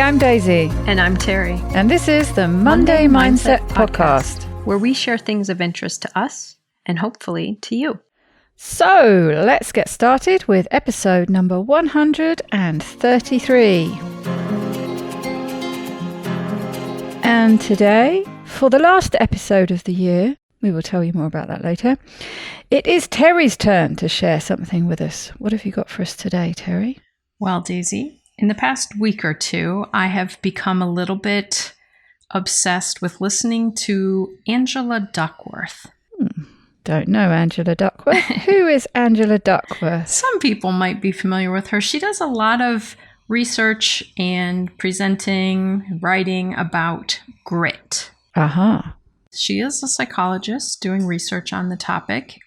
I'm Daisy. And I'm Terri. And this is the Monday Mindset Podcast, where we share things of interest to us and hopefully to you. So let's get started with episode number 133. And today, for the last episode of the year, we will tell you more about that later, it is Terri's turn to share something with us. What have you got for us today, Terri? Well, Daisy, in the past week or two, I have become a little bit obsessed with listening to Angela Duckworth. Don't know Angela Duckworth. Who is Angela Duckworth? Some people might be familiar with her. She does a lot of research and presenting, writing about grit. She is a psychologist doing research on the topic.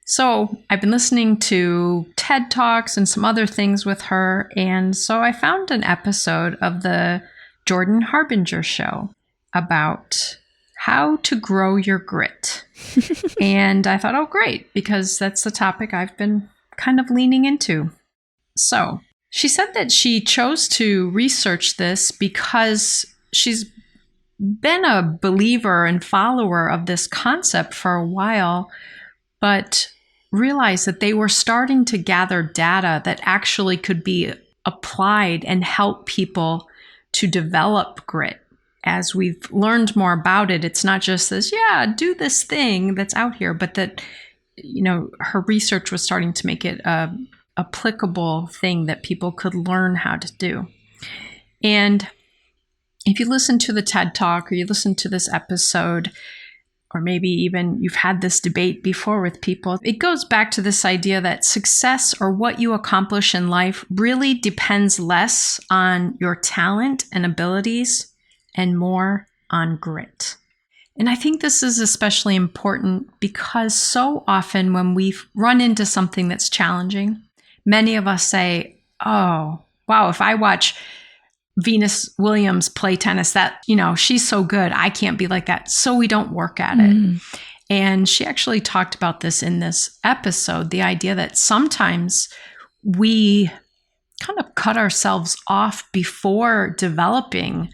So I've been listening to TED Talks and some other things with her. And so I found an episode of the Jordan Harbinger Show about how to grow your grit. And I thought, oh, great, because that's the topic I've been kind of leaning into. So she said that she chose to research this because she's been a believer and follower of this concept for a while, but realized that they were starting to gather data that actually could be applied and help people to develop grit. As we've learned more about it, it's not just this, do this thing that's out here, but that, her research was starting to make it a applicable thing that people could learn how to do. And if you listen to the TED Talk or you listen to this episode, or maybe even you've had this debate before with people, it goes back to this idea that success or what you accomplish in life really depends less on your talent and abilities and more on grit. And I think this is especially important because so often when we run into something that's challenging, many of us say, oh, wow, if I watch Venus Williams play tennis, that, she's so good, I can't be like that. So we don't work at it. And she actually talked about this in this episode, the idea that sometimes we kind of cut ourselves off before developing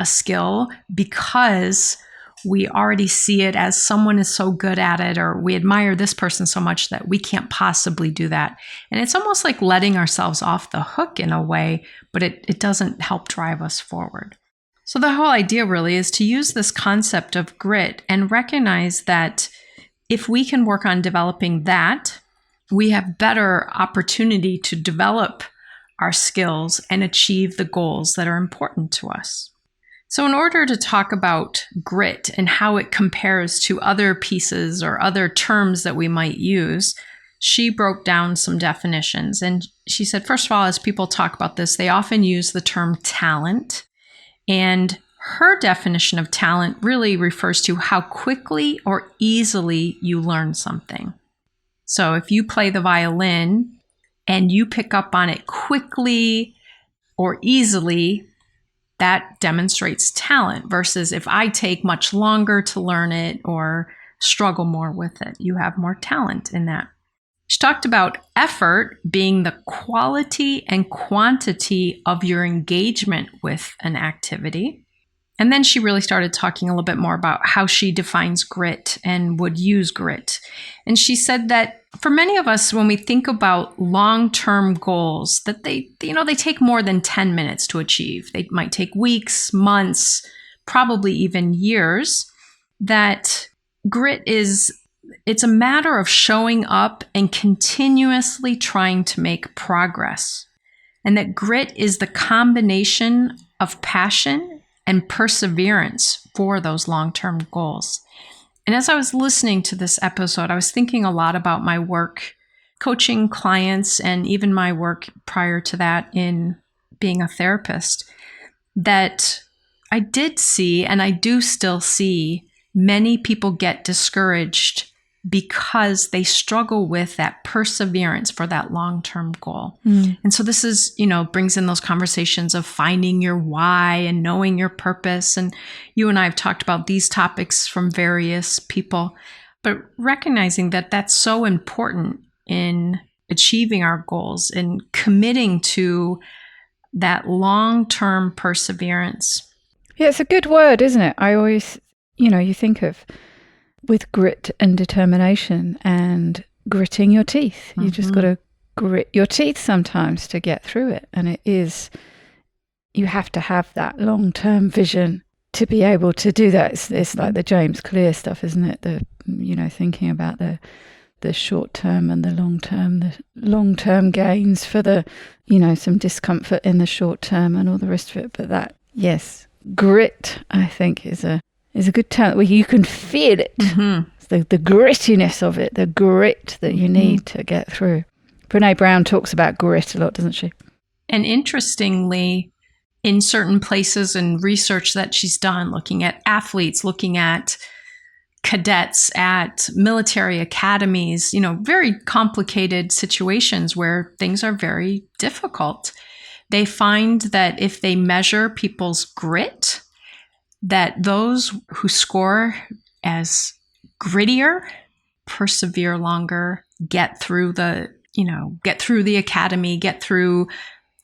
a skill because we already see it as someone is so good at it, or we admire this person so much that we can't possibly do that. And it's almost like letting ourselves off the hook in a way, but it doesn't help drive us forward. So the whole idea really is to use this concept of grit and recognize that if we can work on developing that, we have better opportunity to develop our skills and achieve the goals that are important to us. So in order to talk about grit and how it compares to other pieces or other terms that we might use, she broke down some definitions. And she said, first of all, as people talk about this, they often use the term talent. And her definition of talent really refers to how quickly or easily you learn something. So if you play the violin and you pick up on it quickly or easily, that demonstrates talent versus if I take much longer to learn it or struggle more with it, you have more talent in that. She talked about effort being the quality and quantity of your engagement with an activity. And then she really started talking a little bit more about how she defines grit and would use grit. And she said that for many of us, when we think about long-term goals, that they take more than 10 minutes to achieve. They might take weeks, months, probably even years. That grit it's a matter of showing up and continuously trying to make progress. And that grit is the combination of passion and perseverance for those long-term goals. And as I was listening to this episode, I was thinking a lot about my work coaching clients and even my work prior to that in being a therapist, that I did see, and I do still see, many people get discouraged because they struggle with that perseverance for that long-term goal. And so this is, brings in those conversations of finding your why and knowing your purpose. And you and I have talked about these topics from various people, but recognizing that that's so important in achieving our goals and committing to that long-term perseverance. Yeah, it's a good word, isn't it? I always, you think of with grit and determination and gritting your teeth. You just got to grit your teeth sometimes to get through it. And you have to have that long-term vision to be able to do that. It's like the James Clear stuff, isn't it? Thinking about the short term and the long term gains for the, some discomfort in the short term and all the rest of it. But that, yes, grit, I think is a good term where you can feel it. It's the grittiness of it, the grit that you need to get through. Brene Brown talks about grit a lot, doesn't she? And interestingly, in certain places and research that she's done, looking at athletes, looking at cadets at military academies, very complicated situations where things are very difficult. They find that if they measure people's grit, that those who score as grittier persevere longer, get through the academy, get through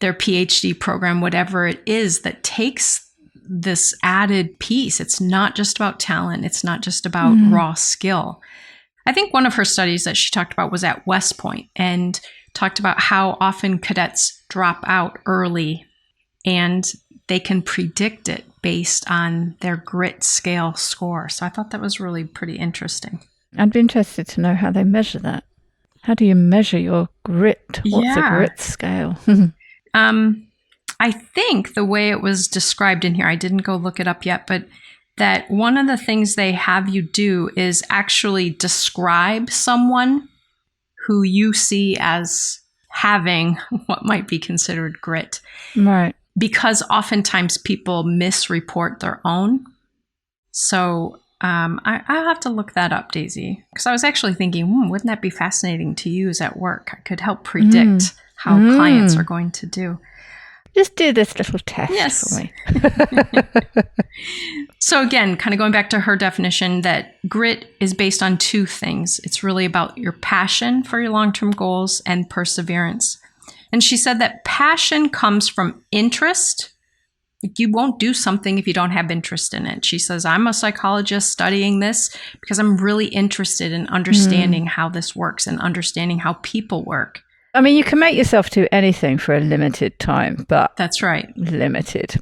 their PhD program, whatever it is that takes this added piece. It's not just about talent. It's not just about raw skill. I think one of her studies that she talked about was at West Point and talked about how often cadets drop out early and they can predict it based on their grit scale score. So I thought that was really pretty interesting. I'd be interested to know how they measure that. How do you measure your grit? What's a grit scale? I think the way it was described in here, I didn't go look it up yet, but that one of the things they have you do is actually describe someone who you see as having what might be considered grit. Right. Because oftentimes people misreport their own. So I'll have to look that up, Daisy. Because I was actually thinking, wouldn't that be fascinating to use at work? I could help predict how clients are going to do. Just do this little test for me. So again, kind of going back to her definition that grit is based on two things. It's really about your passion for your long-term goals and perseverance. And she said that passion comes from interest. You won't do something if you don't have interest in it. She says, I'm a psychologist studying this because I'm really interested in understanding how this works and understanding how people work. I mean, you can make yourself do anything for a limited time, but that's right. Limited.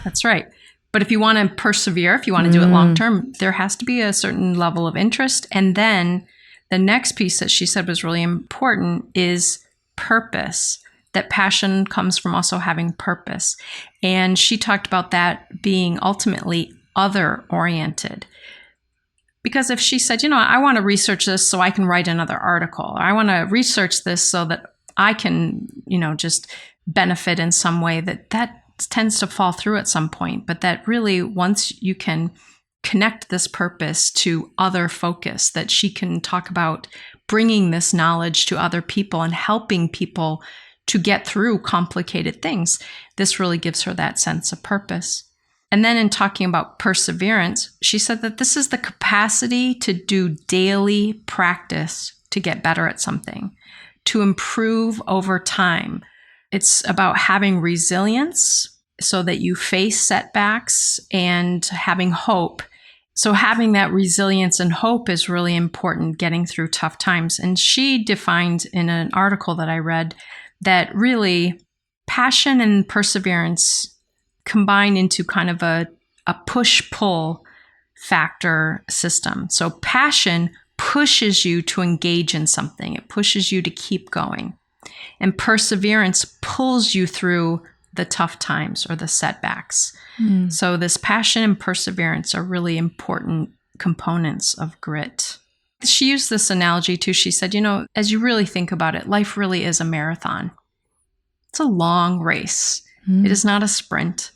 That's right. But if you want to persevere, if you want to do it long term, there has to be a certain level of interest. And then the next piece that she said was really important is purpose. That passion comes from also having purpose. And she talked about that being ultimately other oriented. Because if she said, I want to research this so I can write another article, or I want to research this so that I can, just benefit in some way, that tends to fall through at some point. But that really, once you can connect this purpose to other focus, that she can talk about bringing this knowledge to other people and helping people to get through complicated things, this really gives her that sense of purpose. And then in talking about perseverance, she said that this is the capacity to do daily practice to get better at something, to improve over time. It's about having resilience so that you face setbacks and having hope. So having that resilience and hope is really important, getting through tough times. And she defined in an article that I read that really passion and perseverance combine into kind of a push-pull factor system. So passion pushes you to engage in something. It pushes you to keep going. And perseverance pulls you through the tough times or the setbacks. So this passion and perseverance are really important components of grit. She used this analogy too. She said, as you really think about it, life really is a marathon. It's a long race. It is not a sprint.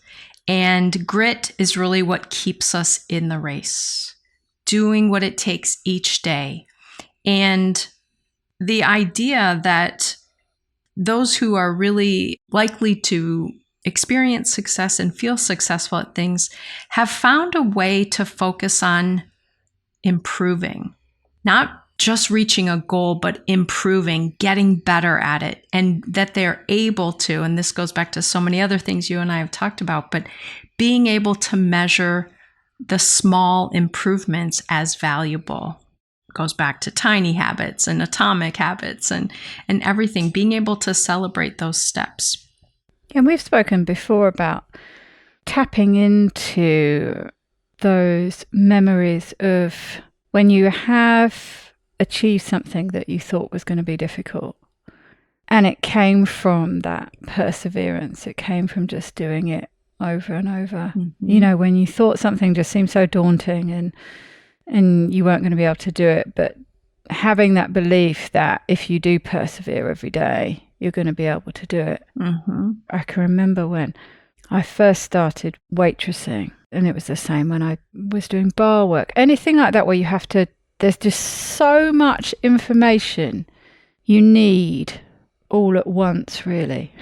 And grit is really what keeps us in the race, doing what it takes each day. And the idea that those who are really likely to experience success and feel successful at things have found a way to focus on improving, not just reaching a goal, but improving, getting better at it, and that they're able to, and this goes back to so many other things you and I have talked about, but being able to measure the small improvements as valuable. It goes back to tiny habits and atomic habits and everything, being able to celebrate those steps. And we've spoken before about tapping into those memories of when you have achieved something that you thought was going to be difficult. And it came from that perseverance. It came from just doing it over and over. Mm-hmm. You know, when you thought something just seemed so daunting and you weren't going to be able to do it, but having that belief that if you do persevere every day, you're going to be able to do it. Mm-hmm. I can remember when I first started waitressing, and it was the same when I was doing bar work. Anything like that where you have to, there's just so much information you need all at once, really.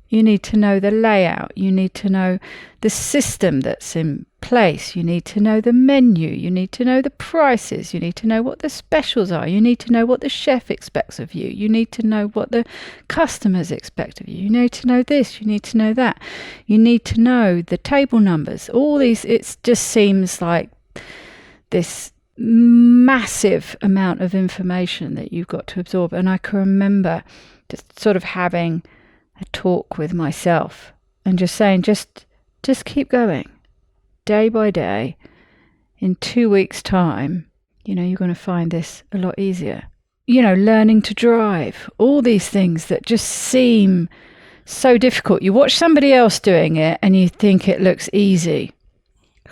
You need to know the layout. You need to know the system that's in place. You need to know the menu. You need to know the prices. You need to know what the specials are. You need to know what the chef expects of you. You need to know what the customers expect of you. You need to know this. You need to know that. You need to know the table numbers. All these, it just seems like this massive amount of information that you've got to absorb. And I can remember just sort of having a talk with myself and just saying, just keep going day by day. In 2 weeks' time, you know, you're going to find this a lot easier. You know, learning to drive, all these things that just seem so difficult. You watch somebody else doing it and you think it looks easy.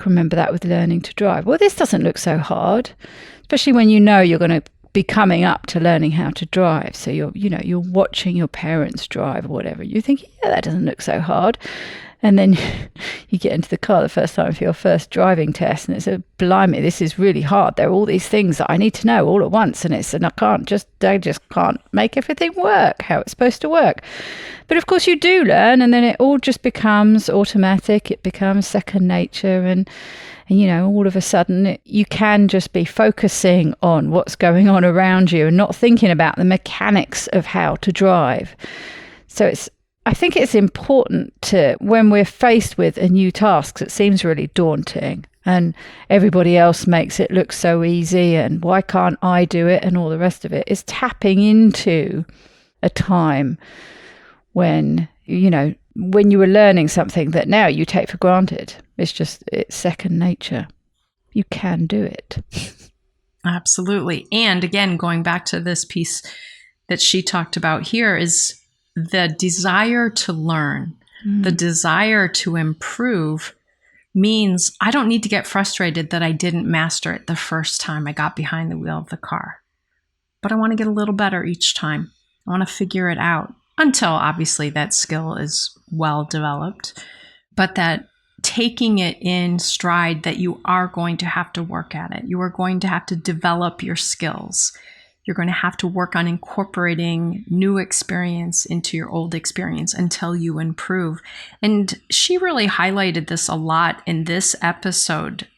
Remember that with learning to drive. Well, this doesn't look so hard, especially when you know you're going to be coming up to learning how to drive. So you're watching your parents drive or whatever. You think, yeah, that doesn't look so hard. And then you get into the car the first time for your first driving test, and it's blimey, this is really hard. There are all these things that I need to know all at once, and I just can't make everything work how it's supposed to work. But of course you do learn, and then it all just becomes automatic. It becomes second nature, and you know, all of a sudden you can just be focusing on what's going on around you and not thinking about the mechanics of how to drive. So I think it's important to, when we're faced with a new task that seems really daunting and everybody else makes it look so easy and why can't I do it and all the rest of it, is tapping into a time when, you know, when you were learning something that now you take for granted. It's second nature. You can do it. Absolutely. And again, going back to this piece that she talked about here is the desire to learn, the desire to improve means I don't need to get frustrated that I didn't master it the first time I got behind the wheel of the car. But I want to get a little better each time. I want to figure it out until obviously that skill is well developed, but that taking it in stride that you are going to have to work at it. You are going to have to develop your skills. You're going to have to work on incorporating new experience into your old experience until you improve. And she really highlighted this a lot in this episode.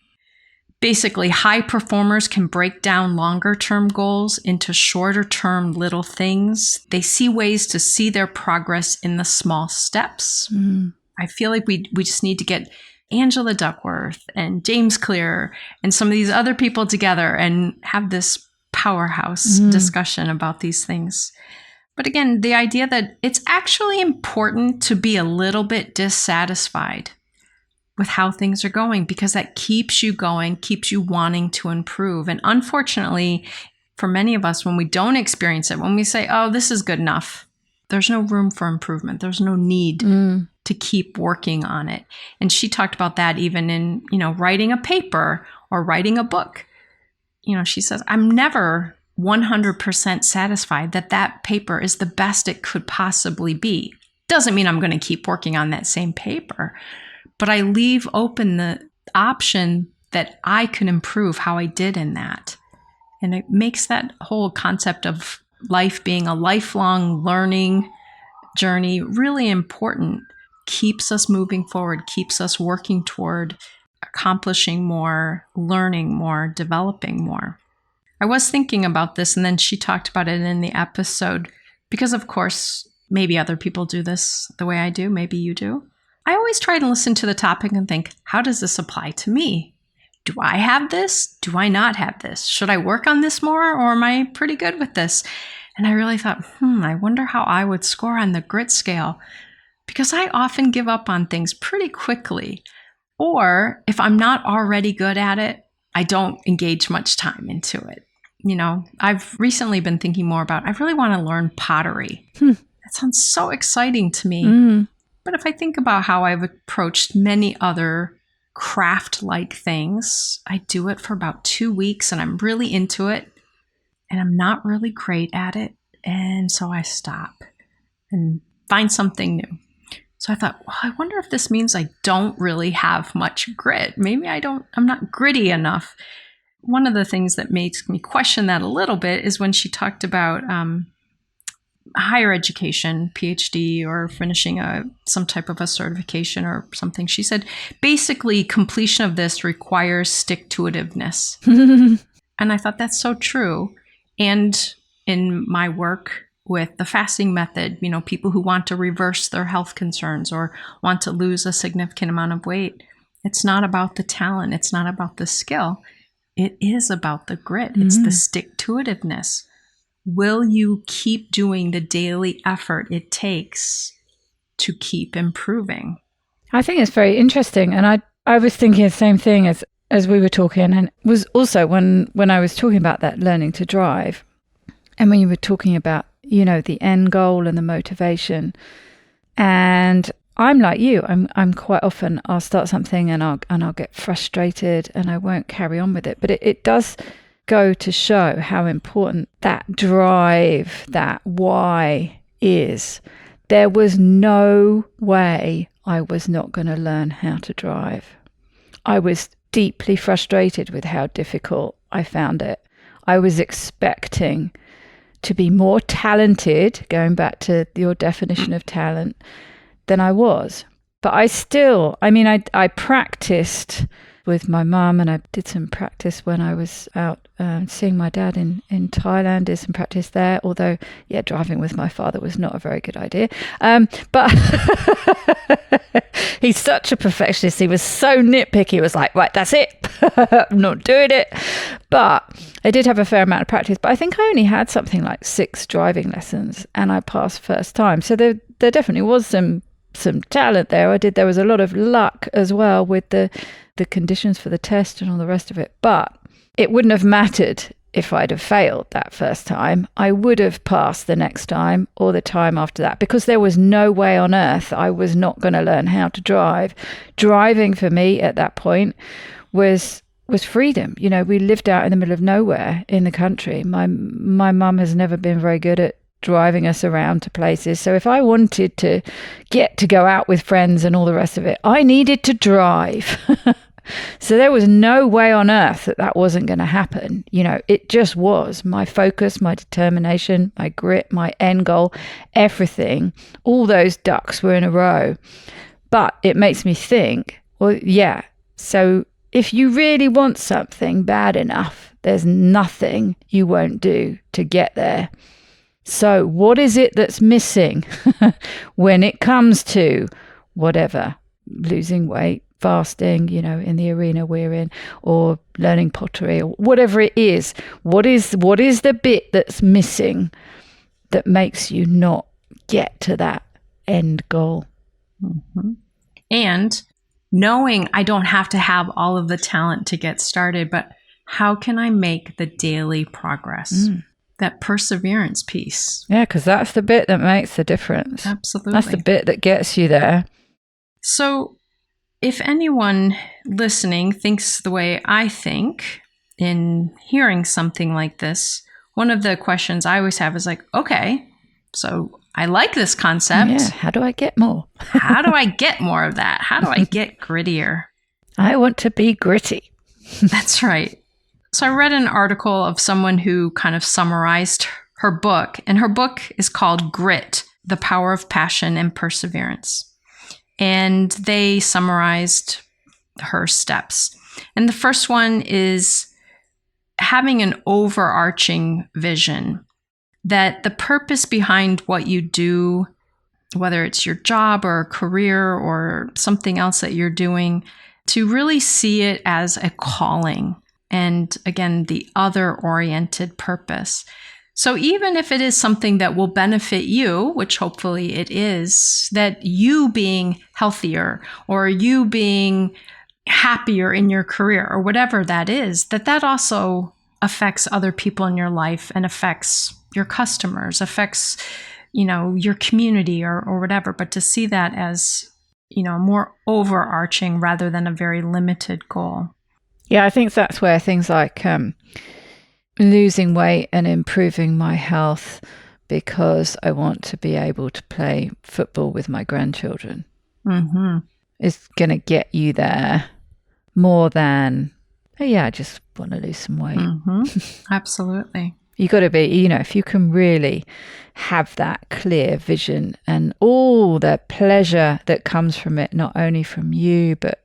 Basically, high performers can break down longer term goals into shorter term little things. They see ways to see their progress in the small steps. I feel like we just need to get Angela Duckworth and James Clear and some of these other people together and have this powerhouse discussion about these things. But again, the idea that it's actually important to be a little bit dissatisfied with how things are going, because that keeps you going, keeps you wanting to improve. And unfortunately, for many of us, when we don't experience it, when we say, oh, this is good enough, there's no room for improvement. There's no need to keep working on it. And she talked about that even in, you know, writing a paper or writing a book. You know, she says, I'm never 100% satisfied that paper is the best it could possibly be. Doesn't mean I'm going to keep working on that same paper, but I leave open the option that I can improve how I did in that. And it makes that whole concept of life being a lifelong learning journey really important. Keeps us moving forward, keeps us working toward accomplishing more, learning more, developing more. I was thinking about this, and then she talked about it in the episode because, of course, maybe other people do this the way I do. Maybe you do. I always try to listen to the topic and think, how does this apply to me? Do I have this? Do I not have this? Should I work on this more, or am I pretty good with this? And I really thought, I wonder how I would score on the grit scale, because I often give up on things pretty quickly. Or if I'm not already good at it, I don't engage much time into it. I've recently been thinking more about, I really want to learn pottery. That sounds so exciting to me. But if I think about how I've approached many other craft-like things, I do it for about 2 weeks and I'm really into it and I'm not really great at it. And so I stop and find something new. So I thought, well, I wonder if this means I don't really have much grit. Maybe I'm not gritty enough. One of the things that makes me question that a little bit is when she talked about higher education, PhD, or finishing some type of a certification or something. She said, basically, completion of this requires stick-to-itiveness. And I thought that's so true. And in my work with the fasting method, people who want to reverse their health concerns or want to lose a significant amount of weight, it's not about the talent. It's not about the skill. It is about the grit. It's the stick-to-itiveness. Will you keep doing the daily effort it takes to keep improving? I think it's very interesting. And I was thinking the same thing as we were talking, and it was also when I was talking about that learning to drive, and when you were talking about, the end goal and the motivation. And I'm like you. I'm quite often, I'll start something and I'll get frustrated and I won't carry on with it. But it does go to show how important that drive, that why is. There was no way I was not going to learn how to drive. I was deeply frustrated with how difficult I found it. I was expecting to be more talented, going back to your definition of talent, than I was. But I practiced with my mum, and I did some practice when I was out seeing my dad in Thailand, did some practice there, although, driving with my father was not a very good idea. But he's such a perfectionist. He was so nitpicky. He was like, right, that's it. I'm not doing it. But I did have a fair amount of practice, but I think I only had something like 6 driving lessons and I passed first time. So there definitely was some talent there. There was a lot of luck as well with the conditions for the test and all the rest of it. But it wouldn't have mattered if I'd have failed that first time. I would have passed the next time or the time after that, because there was no way on earth I was not going to learn how to drive. Driving for me at that point was freedom. We lived out in the middle of nowhere in the country. My mum has never been very good at driving us around to places. So if I wanted to get to go out with friends and all the rest of it, I needed to drive. So there was no way on earth that wasn't going to happen. It just was. My focus, my determination, my grit, my end goal, everything, all those ducks were in a row. But it makes me think, so if you really want something bad enough, there's nothing you won't do to get there. So what is it that's missing when it comes to whatever, losing weight, fasting, in the arena we're in, or learning pottery, or whatever it is? What is the bit that's missing that makes you not get to that end goal? Mm-hmm. And knowing I don't have to have all of the talent to get started, but how can I make the daily progress? That perseverance piece. Yeah, because that's the bit that makes the difference. Absolutely. That's the bit that gets you there. So if anyone listening thinks the way I think in hearing something like this, one of the questions I always have is like, okay, so I like this concept. Yeah, how do I get more? How do I get more of that? How do I get grittier? I want to be gritty. That's right. So I read an article of someone who kind of summarized her book, and her book is called Grit, The Power of Passion and Perseverance. And they summarized her steps. And the first one is having an overarching vision, that the purpose behind what you do, whether it's your job or a career or something else that you're doing, to really see it as a calling. And again, the other-oriented purpose. So even if it is something that will benefit you, which hopefully it is, that you being healthier or you being happier in your career or whatever that is, that also affects other people in your life and affects your customers, affects, your community or whatever. But to see that as, more overarching rather than a very limited goal. Yeah, I think that's where things like losing weight and improving my health because I want to be able to play football with my grandchildren is going to get you there more than, I just want to lose some weight. Absolutely. You got to be, if you can really have that clear vision and all the pleasure that comes from it, not only from you, but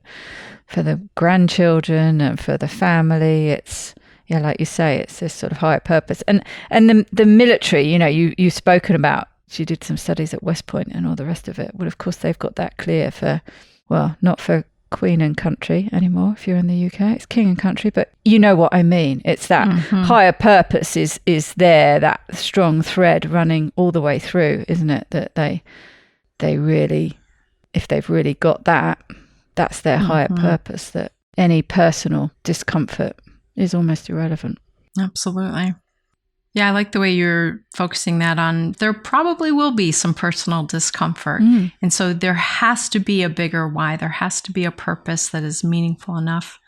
for the grandchildren and for the family, it's, like you say, it's this sort of higher purpose. And the military, you've spoken about, you did some studies at West Point and all the rest of it. Well, of course, they've got that clear for, not for Queen and country anymore. If you're in the UK, it's King and country, but you know what I mean. It's that higher purpose is there, that strong thread running all the way through, isn't it? That they really, if they've really got that, that's their higher purpose, that any personal discomfort is almost irrelevant. Absolutely. Yeah, I like the way you're focusing that on, there probably will be some personal discomfort. And so there has to be a bigger why. There has to be a purpose that is meaningful enough.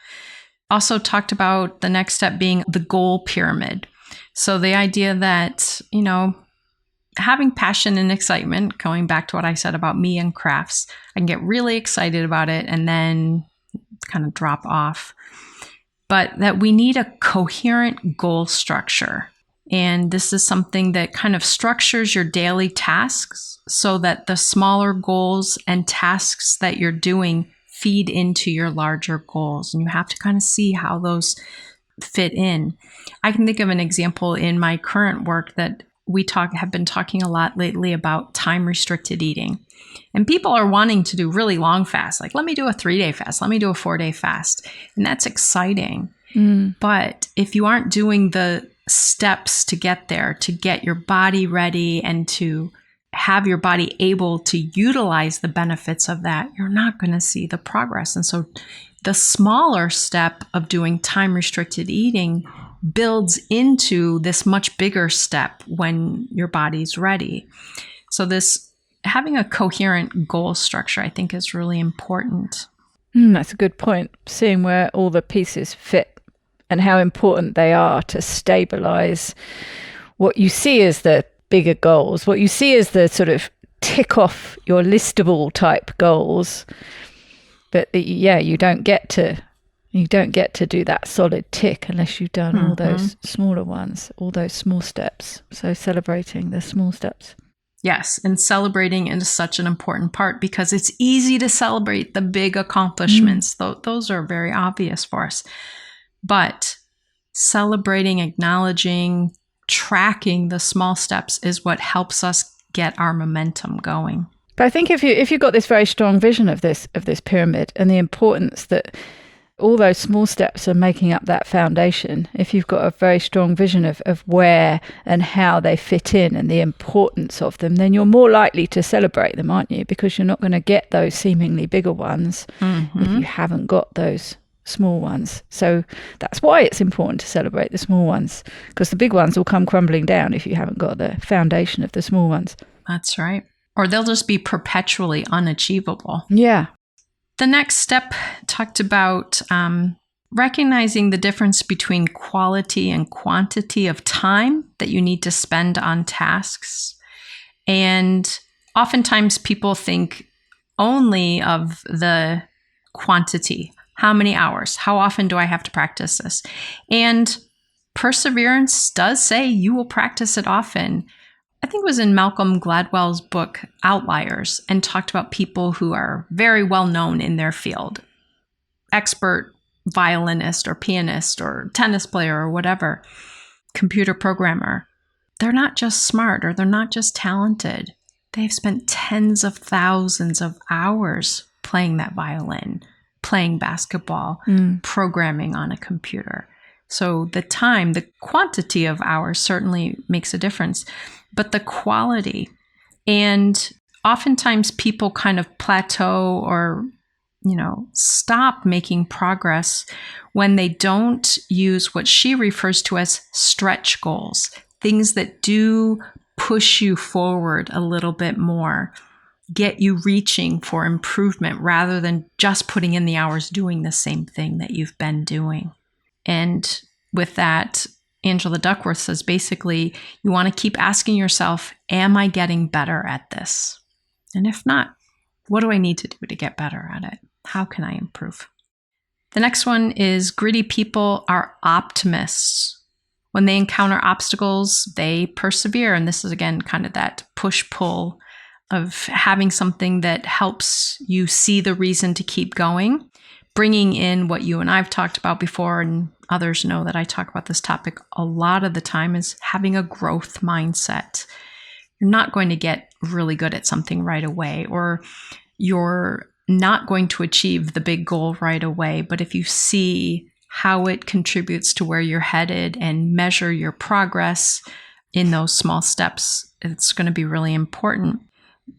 Also talked about the next step being the goal pyramid. So the idea that, having passion and excitement, going back to what I said about me and crafts, I can get really excited about it and then kind of drop off. But that we need a coherent goal structure. And this is something that kind of structures your daily tasks so that the smaller goals and tasks that you're doing feed into your larger goals. And you have to kind of see how those fit in. I can think of an example in my current work that we have been talking a lot lately about time-restricted eating. And people are wanting to do really long fasts. Like, let me do a 3-day fast. Let me do a 4-day fast. And that's exciting. But if you aren't doing the steps to get there, to get your body ready and to have your body able to utilize the benefits of that, you're not going to see the progress. And so the smaller step of doing time-restricted eating builds into this much bigger step when your body's ready. So this having a coherent goal structure, I think, is really important. That's a good point. Seeing where all the pieces fit and how important they are to stabilize what you see as the bigger goals, what you see as the sort of tick off your listable type goals. But you don't get to do that solid tick unless you've done all those smaller ones, all those small steps. So celebrating the small steps. Yes, and celebrating is such an important part because it's easy to celebrate the big accomplishments. Those are very obvious for us. But celebrating, acknowledging, tracking the small steps is what helps us get our momentum going. But I think if you've got this very strong vision of this pyramid and the importance that all those small steps are making up that foundation, if you've got a very strong vision of where and how they fit in and the importance of them, then you're more likely to celebrate them, aren't you? Because you're not going to get those seemingly bigger ones if you haven't got those small ones. So that's why it's important to celebrate the small ones, because the big ones will come crumbling down if you haven't got the foundation of the small ones. That's right. Or they'll just be perpetually unachievable. Yeah. The next step talked about recognizing the difference between quality and quantity of time that you need to spend on tasks. And oftentimes people think only of the quantity. How many hours? How often do I have to practice this? And perseverance does say you will practice it often. I think it was in Malcolm Gladwell's book, Outliers, and talked about people who are very well known in their field, expert violinist or pianist or tennis player or whatever, computer programmer, they're not just smart or they're not just talented. They've spent tens of thousands of hours playing that violin, playing basketball, programming on a computer. So the time, the quantity of hours certainly makes a difference, but the quality. And oftentimes people kind of plateau or, stop making progress when they don't use what she refers to as stretch goals, things that do push you forward a little bit more, get you reaching for improvement rather than just putting in the hours doing the same thing that you've been doing. And with that, Angela Duckworth says basically, you want to keep asking yourself, am I getting better at this? And if not, what do I need to do to get better at it? How can I improve? The next one is gritty people are optimists. When they encounter obstacles, they persevere. And this is, again, kind of that push-pull of having something that helps you see the reason to keep going, bringing in what you and I've talked about before, and others know that I talk about this topic a lot of the time, is having a growth mindset. You're not going to get really good at something right away, or you're not going to achieve the big goal right away. But if you see how it contributes to where you're headed and measure your progress in those small steps, it's going to be really important.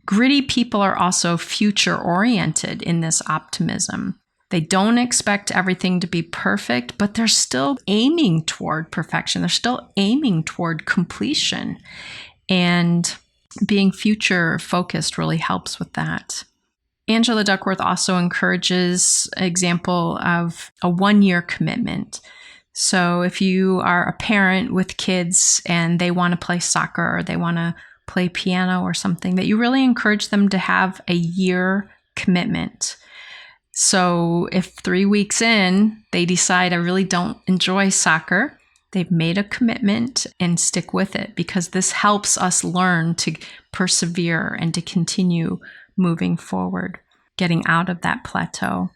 Gritty people are also future-oriented in this optimism. They don't expect everything to be perfect, but they're still aiming toward perfection. They're still aiming toward completion. And being future-focused really helps with that. Angela Duckworth also encourages an example of a 1-year commitment. So if you are a parent with kids and they want to play soccer or they want to play piano or something, that you really encourage them to have a year commitment. So if 3 weeks in, they decide, I really don't enjoy soccer, they've made a commitment and stick with it, because this helps us learn to persevere and to continue moving forward, getting out of that plateau.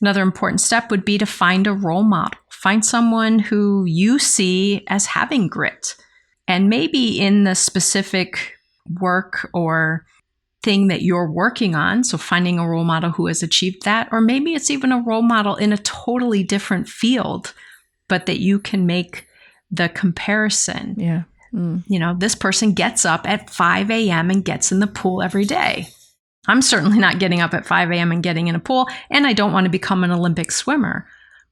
Another important step would be to find a role model. Find someone who you see as having grit. And maybe in the specific work or thing that you're working on, so finding a role model who has achieved that, or maybe it's even a role model in a totally different field, but that you can make the comparison. Yeah. This person gets up at 5 a.m. and gets in the pool every day. I'm certainly not getting up at 5 a.m. and getting in a pool, and I don't want to become an Olympic swimmer.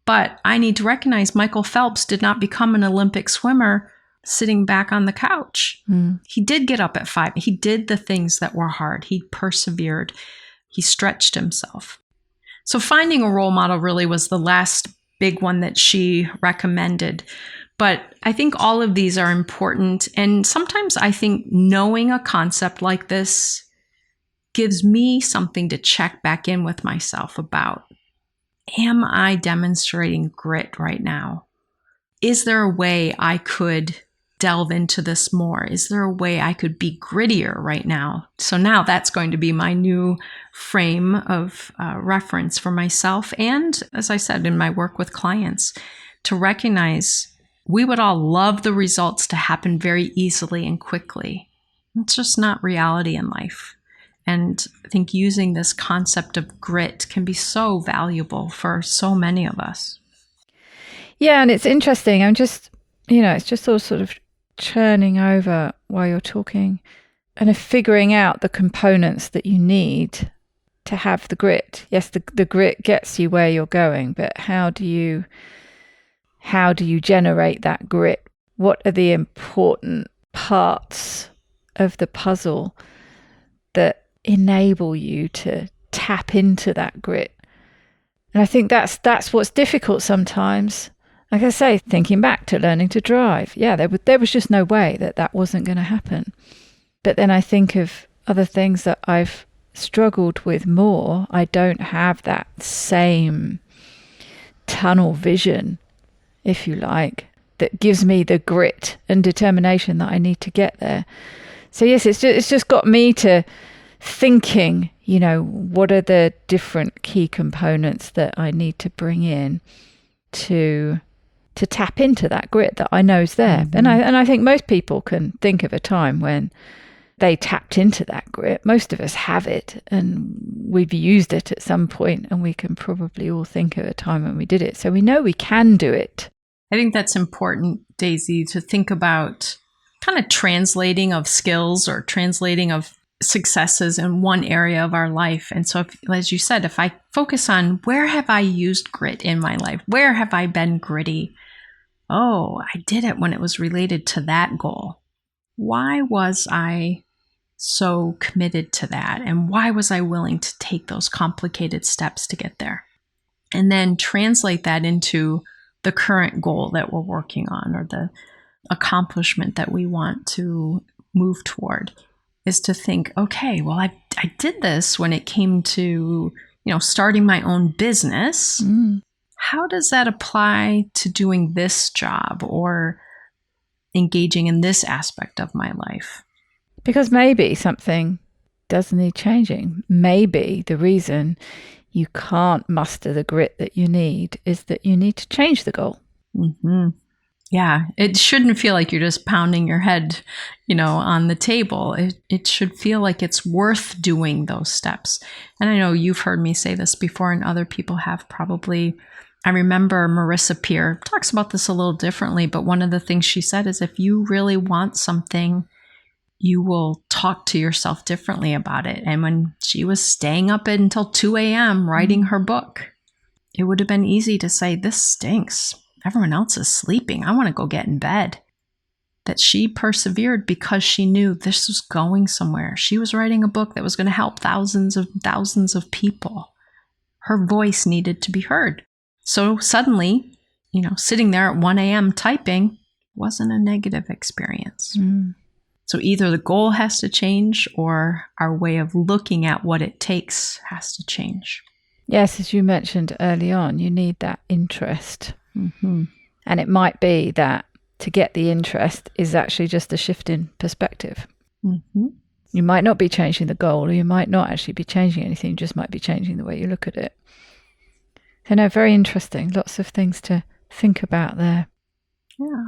But I need to recognize Michael Phelps did not become an Olympic swimmer sitting back on the couch. He did get up at 5. He did the things that were hard. He persevered. He stretched himself. So finding a role model really was the last big one that she recommended. But I think all of these are important. And sometimes I think knowing a concept like this gives me something to check back in with myself about. Am I demonstrating grit right now? Is there a way I could delve into this more? Is there a way I could be grittier right now? So now that's going to be my new frame of reference for myself. And as I said, in my work with clients, to recognize we would all love the results to happen very easily and quickly. It's just not reality in life. And I think using this concept of grit can be so valuable for so many of us. Yeah, and it's interesting. I'm just, it's just all sort of churning over while you're talking and figuring out the components that you need to have the grit. Yes, the grit gets you where you're going, but how do you generate that grit? What are the important parts of the puzzle that enable you to tap into that grit? And I think that's what's difficult sometimes. Like I say, thinking back to learning to drive, there was just no way that wasn't going to happen. But then I think of other things that I've struggled with more. I don't have that same tunnel vision, if you like, that gives me the grit and determination that I need to get there. So yes, it's just got me to thinking, what are the different key components that I need to bring in to tap into that grit that I know is there. Mm-hmm. And I think most people can think of a time when they tapped into that grit. Most of us have it, and we've used it at some point, and we can probably all think of a time when we did it. So we know we can do it. I think that's important, Daisy, to think about kind of translating of skills or translating of successes in one area of our life. And so, as you said, if I focus on where have I used grit in my life? Where have I been gritty? Oh, I did it when it was related to that goal. Why was I so committed to that? And why was I willing to take those complicated steps to get there? And then translate that into the current goal that we're working on, or the accomplishment that we want to move toward, is to think, okay, well, I did this when it came to, starting my own business. How does that apply to doing this job or engaging in this aspect of my life? Because maybe something does need changing. Maybe the reason you can't muster the grit that you need is that you need to change the goal. Mm-hmm. Yeah, it shouldn't feel like you're just pounding your head, on the table. It should feel like it's worth doing those steps. And I know you've heard me say this before, and other people have probably. I remember Marissa Peer talks about this a little differently, but one of the things she said is if you really want something, you will talk to yourself differently about it. And when she was staying up until 2 a.m. writing her book, it would have been easy to say, this stinks. Everyone else is sleeping. I want to go get in bed. That she persevered because she knew this was going somewhere. She was writing a book that was going to help thousands of people. Her voice needed to be heard. So suddenly, sitting there at 1 a.m. typing wasn't a negative experience. So either the goal has to change, or our way of looking at what it takes has to change. Yes, as you mentioned early on, you need that interest. Mm-hmm. And it might be that to get the interest is actually just a shift in perspective. Mm-hmm. You might not be changing the goal, or you might not actually be changing anything. You just might be changing the way you look at it. So no, very interesting. Lots of things to think about there. Yeah.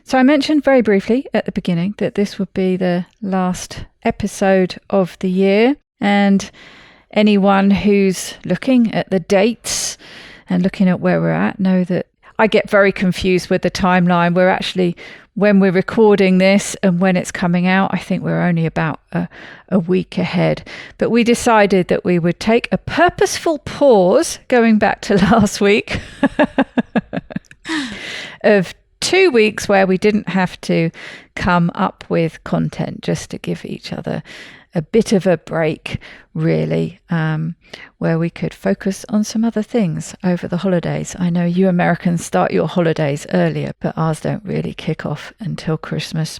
So I mentioned very briefly at the beginning that this would be the last episode of the year. And anyone who's looking at the dates and looking at where we're at know that I get very confused with the timeline. We're actually, when we're recording this and when it's coming out, I think we're only about a week ahead. But we decided that we would take a purposeful pause, going back to last week, of 2 weeks where we didn't have to come up with content, just to give each other a bit of a break, really, where we could focus on some other things over the holidays. I know you Americans start your holidays earlier, but ours don't really kick off until Christmas.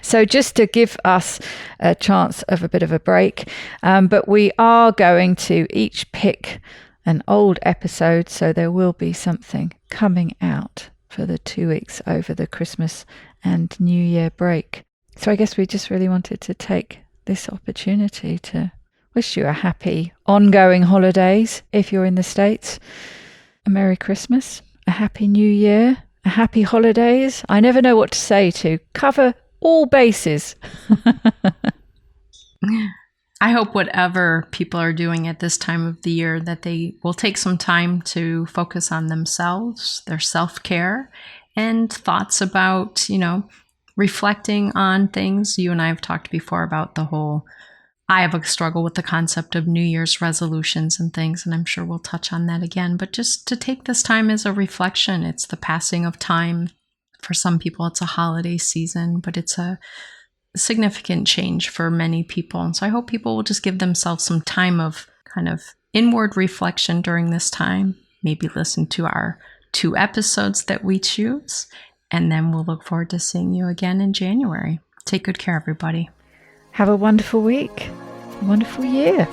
So just to give us a chance of a bit of a break, but we are going to each pick an old episode, so there will be something coming out for the 2 weeks over the Christmas and New Year break. So I guess we just really wanted to take this opportunity to wish you a happy ongoing holidays if you're in the States, a Merry Christmas, a Happy New Year, a happy holidays. I never know what to say to cover all bases. I hope whatever people are doing at this time of the year, that they will take some time to focus on themselves, their self-care, and thoughts about, reflecting on things. You and I have talked before about I have a struggle with the concept of New Year's resolutions and things, and I'm sure we'll touch on that again. But just to take this time as a reflection. It's the passing of time. For some people, it's a holiday season, but it's a significant change for many people. And so I hope people will just give themselves some time of kind of inward reflection during this time. Maybe listen to our 2 episodes that we choose. And then we'll look forward to seeing you again in January. Take good care, everybody. Have a wonderful week, a wonderful year.